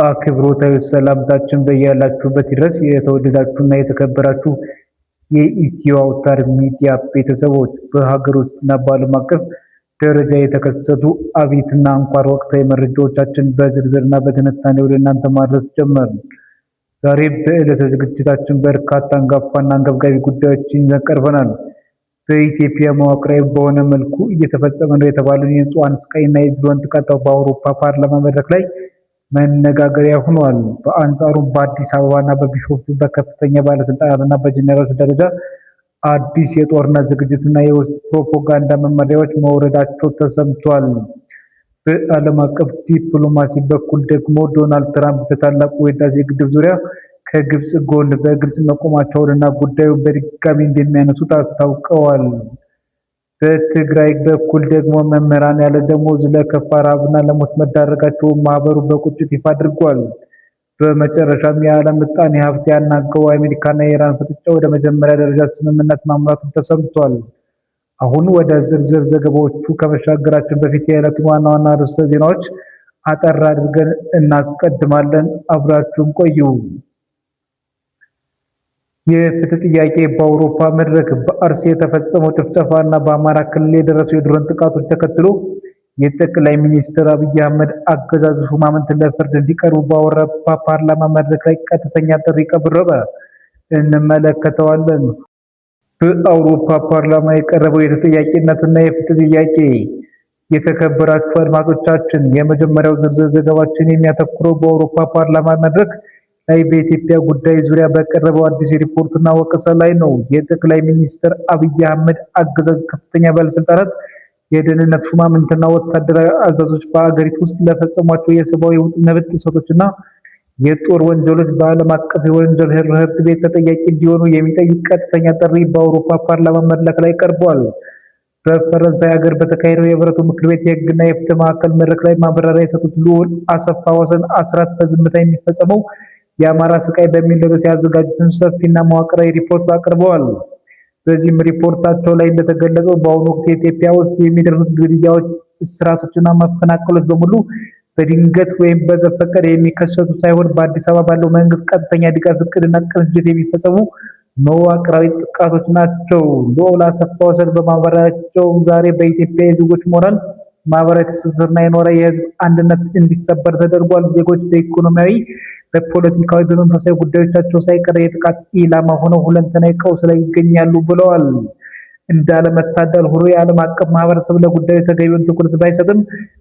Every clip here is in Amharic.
አክብሮታዊ ሰላምታችን በያላችሁበት ድረስ የተወደዳችሁና የተከበራችሁ የኢትዮ አውታር ሚዲያ ቤተሰቦች በሀገር ውስጥና በዓለም አቀፍ ደረጃ የተከሰቱ አብይትና አንኳር ወቅታዊ መረጃዎቻችን በዝርዝርና በትንታኔ ወደ እናንተ ማድረስ ጀመርን። ዛሬ በዕለተ ዝግጅታችን በርካታ አንጋፋና አንገብጋቢ ጉዳዮችን ይዘን ቀርበናል። በኢትዮጵያ መዋቅራዊ በሆነ መልኩ እየተፈጸመ ነው የተባለውን የንጹሃን ስቃይና የድሮን ጥቃት በአውሮፓ ፓርላማ መድረክ ላይ መነጋገሪያ ሆኗል። በአንጻሩ በአዲስ አበባና በቢሾፍቱ በከፍተኛ ባለስልጣናትና በጀነራሎች ደረጃ አዲስ የጦርነት ዝግጅትና የውስጥ ፕሮፓጋንዳ መመሪያዎች መውረዳቸው ተሰምቷል። በዓለም አቀፍ ዲፕሎማሲ በኩል ደግሞ ዶናልድ ትራምፕ በታላቁ የህዳሴ ግድብ ዙሪያ ከግብጽ ጎን በግልጽ መቆማቸውንና ጉዳዩን በድጋሚ እንደሚያነሱት አስታውቀዋል። በትግራይ በኩል ደግሞ መምህራን ያለ ደሞዝ ለከፋ ረሃብና ለሞት መዳረጋቸውን ማህበሩ በቁጭት ይፋ አድርጓል። በመጨረሻም የዓለም ምጣኔ ሀብት ያናገው የአሜሪካና የኢራን ፍጥጫ ወደ መጀመሪያ ደረጃ ስምምነት ማምራቱን ተሰምቷል። አሁን ወደ ዝርዝር ዘገባዎቹ ከመሻገራችን በፊት የዕለቱን ዋና ዋና ርዕሰ ዜናዎች አጠር አድርገን እናስቀድማለን። አብራችሁን ቆዩ። የፍትህ ጥያቄ በአውሮፓ መድረክ በአርሲ የተፈጸመው ጭፍጨፋና በአማራ ክልል የደረሱ የድሮን ጥቃቶች ተከትሎ የጠቅላይ ሚኒስትር አብይ አህመድ አገዛዝ ሹማምንት ለፍርድ እንዲቀርቡ በአውሮፓ ፓርላማ መድረክ ላይ ቀጥተኛ ጥሪ ቀረበ። እንመለከተዋለን። በአውሮፓ ፓርላማ የቀረበው የተጠያቂነትና የፍትህ ጥያቄ። የተከበራችሁ አድማጮቻችን፣ የመጀመሪያው ዝርዝር ዘገባችን የሚያተኩረው በአውሮፓ ፓርላማ መድረክ ላይ በኢትዮጵያ ጉዳይ ዙሪያ በቀረበው አዲስ ሪፖርትና ወቀሳ ላይ ነው። የጠቅላይ ሚኒስትር አብይ አህመድ አገዛዝ ከፍተኛ ባለስልጣናት፣ የደህንነት ሹማምንትና ወታደራዊ አዛዦች በአገሪቱ ውስጥ ለፈጸሟቸው የሰብአዊ መብት ጥሰቶችና የጦር ወንጀሎች በዓለም አቀፍ የወንጀል ፍርድ ቤት ተጠያቂ እንዲሆኑ የሚጠይቅ ቀጥተኛ ጥሪ በአውሮፓ ፓርላማ መድረክ ላይ ቀርቧል። በፈረንሳይ ሀገር በተካሄደው የህብረቱ ምክር ቤት የህግና የፍትህ ማዕከል መድረክ ላይ ማብራሪያ የሰጡት ልዑል አሰፋ ወሰን አስራት በዝምታ የሚፈጸመው የአማራ ስቃይ በሚል ርዕስ ያዘጋጁትን ሰፊና መዋቅራዊ ሪፖርት አቅርበዋል። በዚህም ሪፖርታቸው ላይ እንደተገለጸው በአሁኑ ወቅት ኢትዮጵያ ውስጥ የሚደርሱት ግድያዎች፣ እስራቶችና መፈናቀሎች በሙሉ በድንገት ወይም በዘፈቀደ የሚከሰቱ ሳይሆን በአዲስ አበባ ባለው መንግስት ቀጥተኛ ድጋፍ እቅድና ቅንጅት የሚፈጸሙ መዋቅራዊ ጥቃቶች ናቸው። ልዑል አሰፋ ወሰን በማብራሪያቸው ዛሬ በኢትዮጵያ የዜጎች ሞራል፣ ማህበራዊ ትስስርና የኖረ የህዝብ አንድነት እንዲሰበር ተደርጓል። ዜጎች በኢኮኖሚያዊ፣ በፖለቲካዊ፣ በመንፈሳዊ ጉዳዮቻቸው ሳይቀር የጥቃት ኢላማ ሆነው ሁለንተናዊ ቀውስ ላይ ይገኛሉ ብለዋል። እንዳለመታደል ሆኖ የዓለም አቀፍ ማህበረሰብ ለጉዳዩ ተገቢውን ትኩረት ባይሰጥም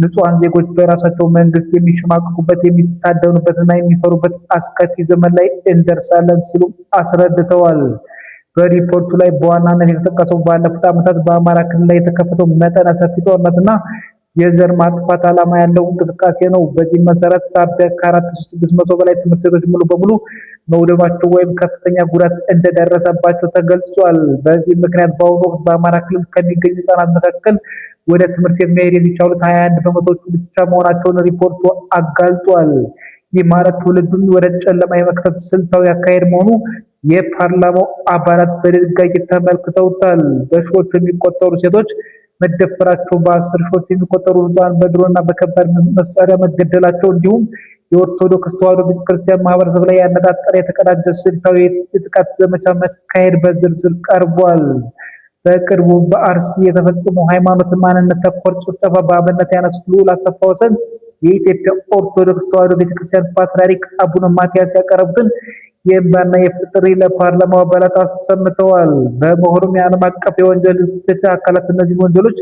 ንጹሃን ዜጎች በራሳቸው መንግስት የሚሸማቀቁበት፣ የሚታደኑበትና የሚፈሩበት አስከፊ ዘመን ላይ እንደርሳለን ሲሉ አስረድተዋል። በሪፖርቱ ላይ በዋናነት የተጠቀሰው ባለፉት ዓመታት በአማራ ክልል ላይ የተከፈተው መጠነ ሰፊ ጦርነትና የዘር ማጥፋት ዓላማ ያለው እንቅስቃሴ ነው። በዚህ መሰረት ሳቢያ ከ4600 በላይ ትምህርት ቤቶች ሙሉ በሙሉ መውደማቸው ወይም ከፍተኛ ጉዳት እንደደረሰባቸው ተገልጿል። በዚህ ምክንያት በአሁኑ ወቅት በአማራ ክልል ከሚገኙ ህጻናት መካከል ወደ ትምህርት ቤት መሄድ የሚቻሉት 21 በመቶዎቹ ብቻ መሆናቸውን ሪፖርቱ አጋልጧል። ይህ ማለት ትውልዱን ወደ ጨለማ የመክተት ስልታዊ አካሄድ መሆኑ የፓርላማው አባላት በድንጋጌ ተመልክተውታል። በሺዎች የሚቆጠሩ ሴቶች መደፈራቸው፣ በ10 ሺዎች የሚቆጠሩ ህፃናት በድሮንና በከባድ መሳሪያ መገደላቸው እንዲሁም የኦርቶዶክስ ተዋሕዶ ቤተክርስቲያን ማህበረሰብ ላይ ያነጣጠረ የተቀናጀ ስልታዊ የጥቃት ዘመቻ መካሄድ በዝርዝር ቀርቧል። በቅርቡ በአርሲ የተፈጸመው ሃይማኖትን ማንነት ተኮር ጭፍጨፋ በአብነት ያነሱት ልዑል አሰፋ ወሰን የኢትዮጵያ ኦርቶዶክስ ተዋሕዶ ቤተክርስቲያን ፓትርያርክ አቡነ ማትያስ ያቀረቡትን የእንባና የፍትህ ጥሪ ለፓርላማው አባላት አሰምተዋል። በመሆኑም የዓለም አቀፍ የወንጀል ፍትህ አካላት እነዚህ ወንጀሎች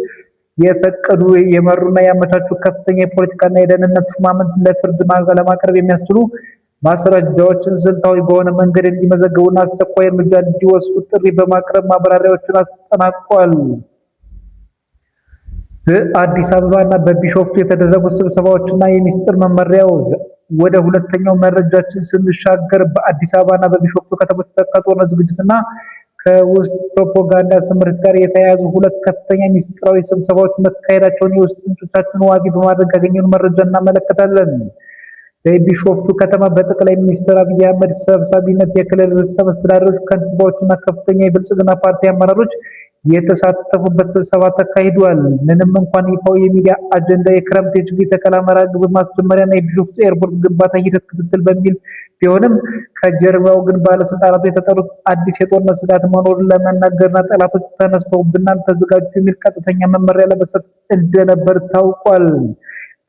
የፈቀዱ፣ የመሩና ያመቻቹ ከፍተኛ የፖለቲካና የደህንነት ሹማምንት ለፍርድ ለማቅረብ የሚያስችሉ ማስረጃዎችን ስልታዊ በሆነ መንገድ እንዲመዘግቡና አስቸኳይ እርምጃ እንዲወስዱ ጥሪ በማቅረብ ማብራሪያዎችን አጠናቋል። በአዲስ አበባና በቢሾፍቱ የተደረጉ ስብሰባዎችና የሚስጥር መመሪያዎች። ወደ ሁለተኛው መረጃችን ስንሻገር በአዲስ አበባና በቢሾፍቱ ከተሞች ከጦርነት ዝግጅትና ከውስጥ ፕሮፓጋንዳ ስምሪት ጋር የተያያዙ ሁለት ከፍተኛ ሚስጥራዊ ስብሰባዎች መካሄዳቸውን የውስጥ ምንጮቻችን ዋቢ በማድረግ ያገኘነው መረጃ እናመለከታለን። በቢሾፍቱ ከተማ በጠቅላይ ሚኒስትር አብይ አህመድ ሰብሳቢነት የክልል ርዕሰ መስተዳድሮች፣ ከንቲባዎችና ከፍተኛ የብልጽግና ፓርቲ አመራሮች የተሳተፉበት ስብሰባ ተካሂዷል። ምንም እንኳን ይፋዊ የሚዲያ አጀንዳ የክረምት የችግኝ ተከላ መርሃ ግብር ማስጀመሪያና የቢሾፍቱ ኤርፖርት ግንባታ ሂደት ክትትል በሚል ቢሆንም ከጀርባው ግን ባለስልጣናቱ የተጠሩት አዲስ የጦርነት ስጋት መኖሩን ለመናገርና ጠላቶች ተነስተውብናል ተዘጋጁ የሚል ቀጥተኛ መመሪያ ለመስጠት እንደነበር ታውቋል።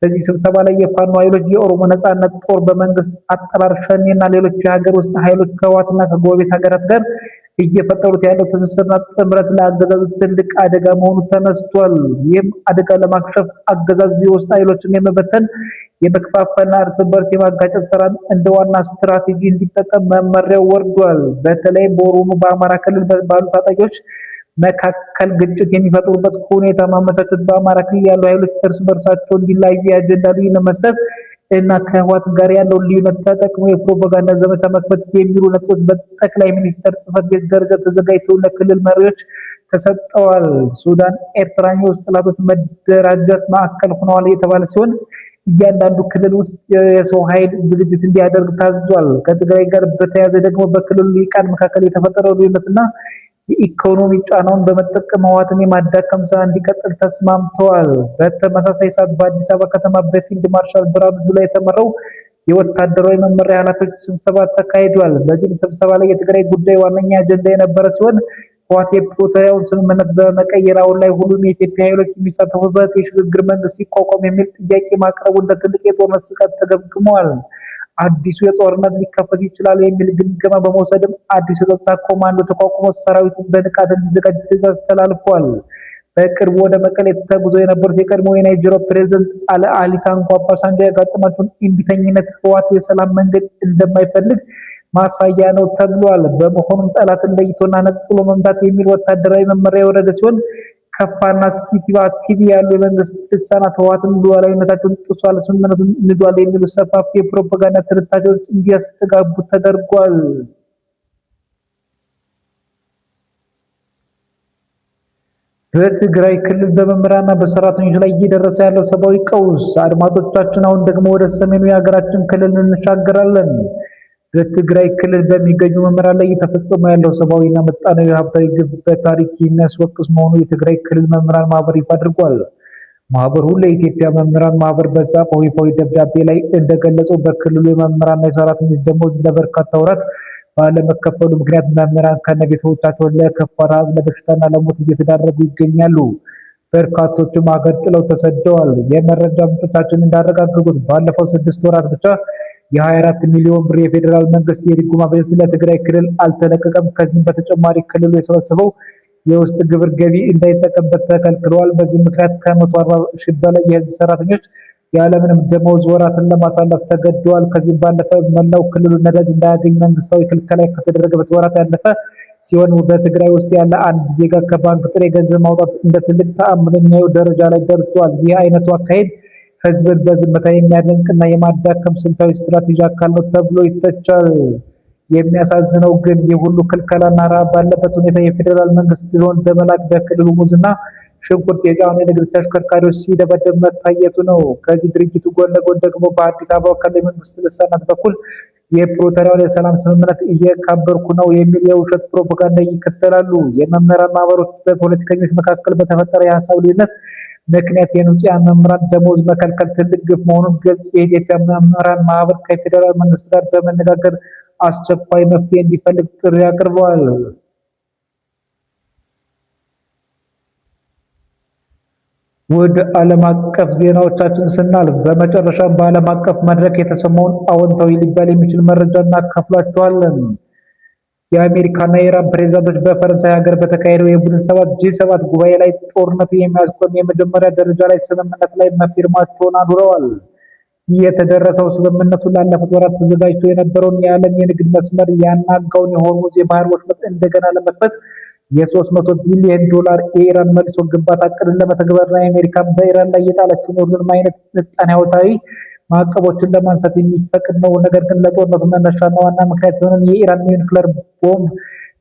በዚህ ስብሰባ ላይ የፋኖ ኃይሎች፣ የኦሮሞ ነጻነት ጦር በመንግስት አጠራር ሸኔና ሌሎች የሀገር ውስጥ ኃይሎች ከህወሓትና ከጎረቤት ሀገራት ጋር እየፈጠሩት ያለው ትስስርና ጥምረት ለአገዛዙ ትልቅ አደጋ መሆኑ ተነስቷል። ይህም አደጋ ለማክሸፍ አገዛዙ የውስጥ ኃይሎችን የመበተን የመከፋፈልና እርስ በርስ የማጋጨት ስራን እንደ ዋና ስትራቴጂ እንዲጠቀም መመሪያው ወርዷል። በተለይም በኦሮሞ በአማራ ክልል ባሉ ታጣቂዎች መካከል ግጭት የሚፈጥሩበት ሁኔታ ማመቻቸት፣ በአማራ ክልል ያሉ ኃይሎች እርስ በርሳቸው እንዲለያዩ የአጀንዳ ልዩነት መስጠት እና ከህወሓት ጋር ያለውን ልዩነት ተጠቅሞ የፕሮፓጋንዳ ዘመቻ መክፈት የሚሉ ነጥቦች በጠቅላይ ሚኒስትር ጽሕፈት ቤት ደረጃ ተዘጋጅተው ለክልል መሪዎች ተሰጥተዋል። ሱዳን፣ ኤርትራ የውስጥ ጠላቶች መደራጀት ማዕከል ሆነዋል የተባለ ሲሆን እያንዳንዱ ክልል ውስጥ የሰው ኃይል ዝግጅት እንዲያደርግ ታዟል። ከትግራይ ጋር በተያያዘ ደግሞ በክልሉ ሊቃን መካከል የተፈጠረው ልዩነትና የኢኮኖሚ ጫናውን በመጠቀም ህወሓትን የማዳከም ስራ እንዲቀጥል ተስማምተዋል። በተመሳሳይ ሰዓት በአዲስ አበባ ከተማ በፊልድ ማርሻል ብርሃኑ ጁላ የተመራው የወታደራዊ መመሪያ ኃላፊዎች ስብሰባ ተካሂዷል። በዚህም ስብሰባ ላይ የትግራይ ጉዳይ ዋነኛ አጀንዳ የነበረ ሲሆን ህወሓት የፕሪቶሪያውን ስምምነት በመቀየር አሁን ላይ ሁሉም የኢትዮጵያ ኃይሎች የሚሳተፉበት የሽግግር መንግስት ሲቋቋም የሚል ጥያቄ ማቅረቡ እንደ ትልቅ የጦርነት ስጋት ተገምግመዋል። አዲሱ የጦርነት ሊከፈት ይችላል የሚል ግምገማ በመውሰድም አዲሱ የጸጥታ ኮማንዶ ተቋቁሞ ሰራዊቱ በንቃት እንዲዘጋጅ ትዕዛዝ ተላልፏል። በቅርቡ ወደ መቀሌ ተጉዘው የነበሩት የቀድሞ የናይጄሪያ ፕሬዝዳንት አሊሳንጎ አባሳንጆ ያጋጠማቸውን እምቢተኝነት ህወሓት የሰላም መንገድ እንደማይፈልግ ማሳያ ነው ተብሏል። በመሆኑም ጠላትን ለይቶና ነጥሎ መምታት የሚል ወታደራዊ መመሪያ የወረደ ሲሆን ከፋና ስኪቲቫ ቲቪ ያሉ የመንግስት ልሳናት ህወሓትን ሉዓላዊነታቸውን ጥሷል፣ ስምምነቱን ንዷል የሚሉ ሰፋፊ የፕሮፓጋንዳ ትንታኔዎች እንዲያስተጋቡ ተደርጓል። በትግራይ ክልል በመምህራንና በሰራተኞች ላይ እየደረሰ ያለው ሰብአዊ ቀውስ። አድማጮቻችን አሁን ደግሞ ወደ ሰሜኑ የሀገራችን ክልል እንሻገራለን። በትግራይ ክልል በሚገኙ መምህራን ላይ እየተፈጸመ ያለው ሰብአዊና ምጣኔያዊ ሀብታዊ ግፍ በታሪክ የሚያስወቅስ መሆኑ የትግራይ ክልል መምህራን ማህበር ይፋ አድርጓል። ማህበሩ ለኢትዮጵያ መምህራን ማህበር በጻፈው ይፋዊ ደብዳቤ ላይ እንደገለጸው በክልሉ የመምህራንና የሰራተኞች ደሞዝ ለበርካታ ወራት ባለመከፈሉ ምክንያት መምህራን ከነቤተሰቦቻቸው ለከፋ ረሃብ፣ ለበሽታና ለሞት እየተዳረጉ ይገኛሉ። በርካቶችም ሀገር ጥለው ተሰደዋል። የመረጃ ምንጮቻችን እንዳረጋገጡት ባለፈው 6 ወራት ብቻ የ24 ሚሊዮን ብር የፌዴራል መንግስት የድጎማ በጀት ለትግራይ ክልል አልተለቀቀም። ከዚህም በተጨማሪ ክልሉ የሰበሰበው የውስጥ ግብር ገቢ እንዳይጠቀምበት ተከልክሏል። በዚህ ምክንያት ከ140 ሺህ በላይ የህዝብ ሰራተኞች ያለምንም ደመወዝ ወራትን ለማሳለፍ ተገደዋል። ከዚህም ባለፈ መላው ክልሉ ነዳጅ እንዳያገኝ መንግስታዊ ክልከላ ከተደረገበት ወራት ያለፈ ሲሆን በትግራይ ውስጥ ያለ አንድ ዜጋ ከባንክ ጥሬ ገንዘብ ማውጣት እንደ ትልቅ ተአምር የሚያየው ደረጃ ላይ ደርሷል። ይህ አይነቱ አካሄድ ህዝብን በዝምታ የሚያደንቅና የማዳከም ስልታዊ ስትራቴጂ አካል ነው ተብሎ ይተቻል። የሚያሳዝነው ግን የሁሉ ክልከላና ረሃብ ባለበት ሁኔታ የፌዴራል መንግስት ድሮን በመላክ በክልሉ ሙዝና ሽንኩርት የጫኑ የንግድ ተሽከርካሪዎች ሲደበደብ መታየቱ ነው። ከዚህ ድርጊቱ ጎን ለጎን ደግሞ በአዲስ አበባ ክልል መንግስት ልሳናት በኩል የፕሪቶሪያውን የሰላም ስምምነት እየካበርኩ ነው የሚል የውሸት ፕሮፓጋንዳ ይከተላሉ። የመምህራን ማህበሮች በፖለቲከኞች መካከል በተፈጠረ የሀሳብ ልዩነት ምክንያት የንጹሃን መምህራን ደሞዝ መከልከል ትልቅ ግፍ መሆኑን ገልጽ የኢትዮጵያ መምህራን ማህበር ከፌዴራል መንግስት ጋር በመነጋገር አስቸኳይ መፍትሄ እንዲፈልግ ጥሪ አቅርበዋል። ወደ ዓለም አቀፍ ዜናዎቻችን ስናልፍ በመጨረሻም በዓለም አቀፍ መድረክ የተሰማውን አዎንታዊ ሊባል የሚችል መረጃ እናካፍላችኋለን። የአሜሪካና የኢራን ፕሬዝዳንቶች በፈረንሳይ ሀገር በተካሄደው የቡድን ሰባት G7 ጉባኤ ላይ ጦርነቱ የሚያስቆም የመጀመሪያ ደረጃ ላይ ስምምነት ላይ መፊርማቸውን አኑረዋል። የተደረሰው ስምምነቱ ላለፉት ወራት ተዘጋጅቶ የነበረውን የዓለም የንግድ መስመር ያናጋውን የሆርሙዝ የባህር ወሽመጥ እንደገና ለመክፈት የ300 ቢሊዮን ዶላር የኢራን መልሶ ግንባታ ዕቅድን ለመተግበርና የአሜሪካን በኢራን ላይ የጣለችውን ሁሉንም አይነት ምጣኔ ሀብታዊ ማዕቀቦችን ለማንሳት የሚፈቅድ ነው። ነገር ግን ለጦርነቱ መነሻና ዋና ምክንያት የሆነውን የኢራን የኒውክሌር ቦምብ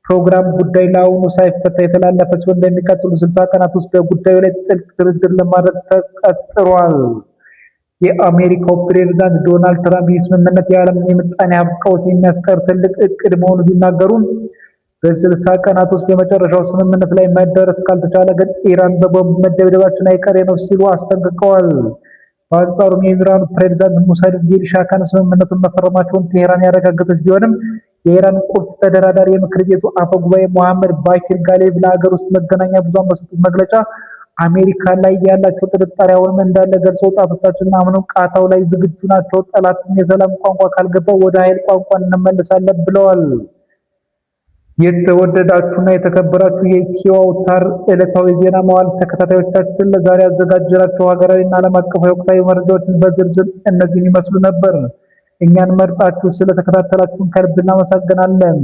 ፕሮግራም ጉዳይ ለአሁኑ ሳይፈታ የተላለፈ ሲሆን በሚቀጥሉ 60 ቀናት ውስጥ በጉዳዩ ላይ ጥልቅ ድርድር ለማድረግ ተቀጥሯል። የአሜሪካው ፕሬዝዳንት ዶናልድ ትራምፕ ይህ ስምምነት የዓለምን የምጣኔ ሀብት ቀውስ የሚያስቀር ትልቅ እቅድ መሆኑን ቢናገሩም በ60 ቀናት ውስጥ የመጨረሻው ስምምነት ላይ መደረስ ካልተቻለ ግን ኢራን በቦምብ መደብደባችን አይቀሬ ነው ሲሉ አስጠንቅቀዋል። በአንጻሩም የኢራኑ ፕሬዝዳንት ሙሳድ ፔዜሽኪያን ስምምነቱን መፈረማቸውን ቴህራን ያረጋገጠች ቢሆንም የኢራን ቁልፍ ተደራዳሪ የምክር ቤቱ አፈ ጉባኤ መሐመድ ባኪር ጋሌብ ለሀገር ውስጥ መገናኛ ብዙሃን በሰጡት መግለጫ አሜሪካ ላይ ያላቸው ጥርጣሬ አሁንም እንዳለ ገልጸው ጣቶቻችንን አምነው ቃታው ላይ ዝግጁ ናቸው፣ ጠላትን የሰላም ቋንቋ ካልገባው ወደ ኃይል ቋንቋ እንመለሳለን ብለዋል። የተወደዳችሁና የተከበራችሁ የኢትዮ አውታር ዕለታዊ ዜና መዋዕል ተከታታዮቻችን ለዛሬ ያዘጋጀናቸው ሀገራዊና ዓለም አቀፋዊ ወቅታዊ መረጃዎችን በዝርዝር እነዚህን ይመስሉ ነበር። እኛን መርጣችሁ ስለተከታተላችሁን ከልብ እናመሰግናለን።